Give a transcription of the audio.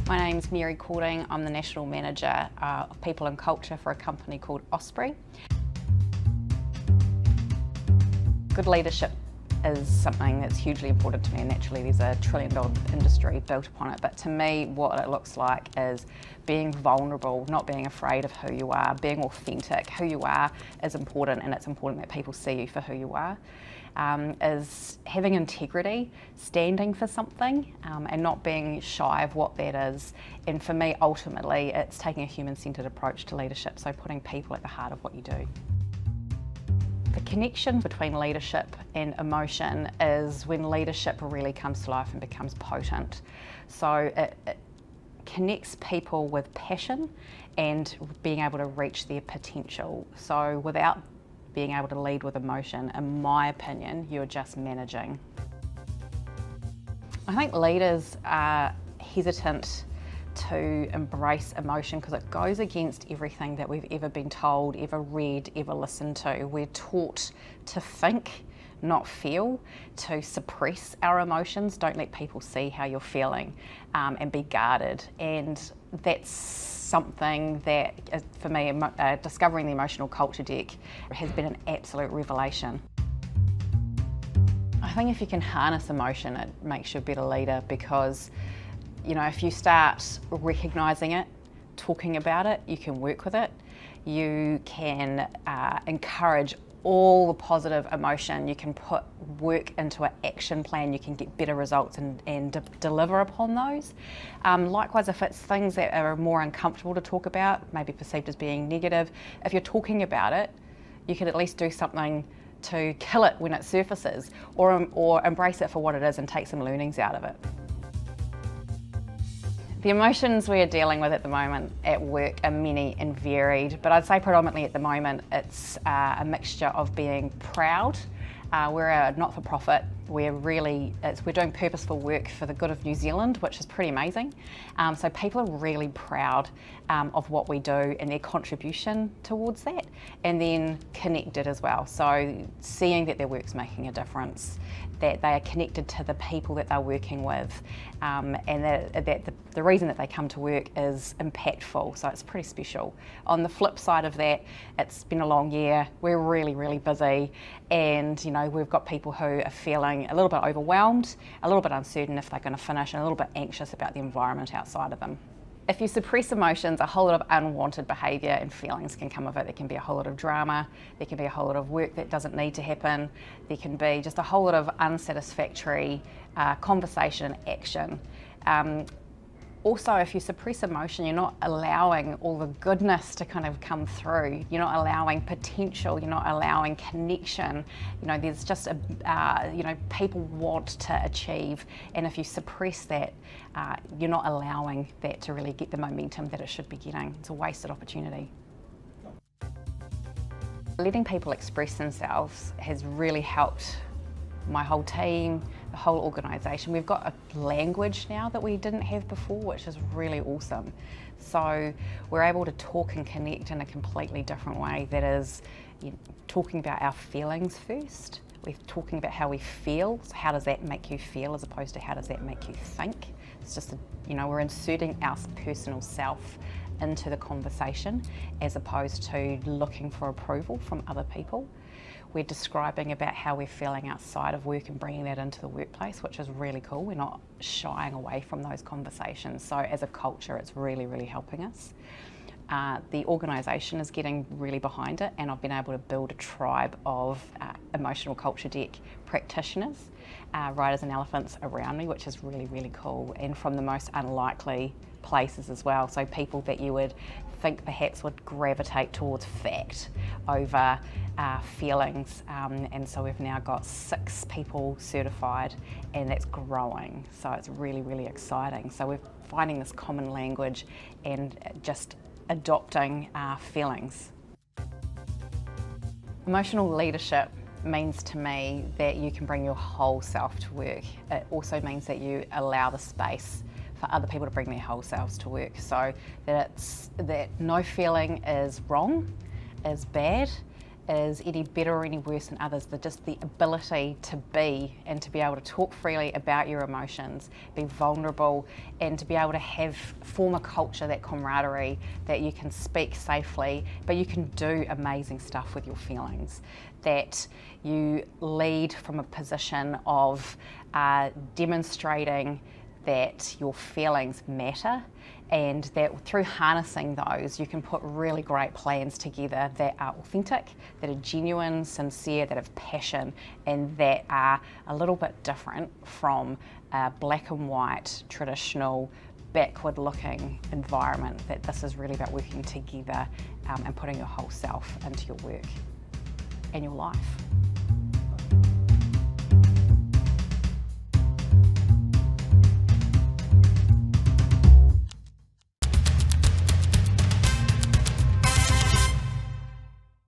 My name's Mary Cording. I'm the National Manager of People and Culture for a company called Ospri. Good leadership is something that's hugely important to me, and naturally there's a $1 trillion industry built upon it. But to me, what it looks like is being vulnerable, not being afraid of who you are, being authentic. Who you are is important, and it's important that people see you for who you are. Is having integrity, standing for something, and not being shy of what that is. And for me, ultimately, it's taking a human-centred approach to leadership, so putting people at the heart of what you do. The connection between leadership and emotion is when leadership really comes to life and becomes potent. So it connects people with passion and being able to reach their potential. So without being able to lead with emotion, in my opinion, you're just managing. I think leaders are hesitant to embrace emotion because it goes against everything that we've ever been told, ever read, ever listened to. We're taught to think, not feel, to suppress our emotions. Don't let people see how you're feeling, and be guarded. And that's something that, for me, discovering the emotional culture deck has been an absolute revelation. I think if you can harness emotion, it makes you a better leader, because if you start recognising it, talking about it, you can work with it. You can encourage all the positive emotion. You can put work into an action plan. You can get better results and deliver upon those. Likewise, if it's things that are more uncomfortable to talk about, maybe perceived as being negative, if you're talking about it, you can at least do something to kill it when it surfaces, or embrace it for what it is and take some learnings out of it. The emotions we are dealing with at the moment at work are many and varied, but I'd say predominantly at the moment it's a mixture of being proud. We're a not-for-profit. We're doing purposeful work for the good of New Zealand, which is pretty amazing. So people are really proud of what we do and their contribution towards that, and then connected as well. So seeing that their work's making a difference, that they are connected to the people that they're working with, and that the reason that they come to work is impactful, so it's pretty special. On the flip side of that, it's been a long year, we're really, really busy, and we've got people who are feeling a little bit overwhelmed, a little bit uncertain if they're going to finish, and a little bit anxious about the environment outside of them. If you suppress emotions, a whole lot of unwanted behaviour and feelings can come of it. There can be a whole lot of drama, there can be a whole lot of work that doesn't need to happen, there can be just a whole lot of unsatisfactory conversation and action. Also, if you suppress emotion, you're not allowing all the goodness to kind of come through. You're not allowing potential, you're not allowing connection. There's just people want to achieve, and if you suppress that, you're not allowing that to really get the momentum that it should be getting. It's a wasted opportunity. Letting people express themselves has really helped my whole team, the whole organisation. We've got a language now that we didn't have before, which is really awesome. So we're able to talk and connect in a completely different way, that is talking about our feelings first. We're talking about how we feel, so how does that make you feel, as opposed to how does that make you think. It's just, we're inserting our personal self into the conversation, as opposed to looking for approval from other people. We're describing about how we're feeling outside of work and bringing that into the workplace, which is really cool. We're not shying away from those conversations. So as a culture, it's really, really helping us. The organisation is getting really behind it, and I've been able to build a tribe of emotional culture deck practitioners, riders and elephants around me, which is really, really cool, and from the most unlikely places as well. So people that you would think perhaps would gravitate towards fact over feelings, and so we've now got 6 people certified, and that's growing, so it's really, really exciting. So we're finding this common language and just adopting feelings. Emotional leadership means to me that you can bring your whole self to work. It also means that you allow the space for other people to bring their whole selves to work, so that no feeling is wrong, is bad, is any better or any worse than others. Just the ability to be and to be able to talk freely about your emotions, be vulnerable, and to be able to form a culture, that camaraderie, that you can speak safely, but you can do amazing stuff with your feelings. That you lead from a position of demonstrating that your feelings matter, and that through harnessing those, you can put really great plans together that are authentic, that are genuine, sincere, that have passion, and that are a little bit different from a black and white, traditional, backward-looking environment. That this is really about working together and putting your whole self into your work and your life.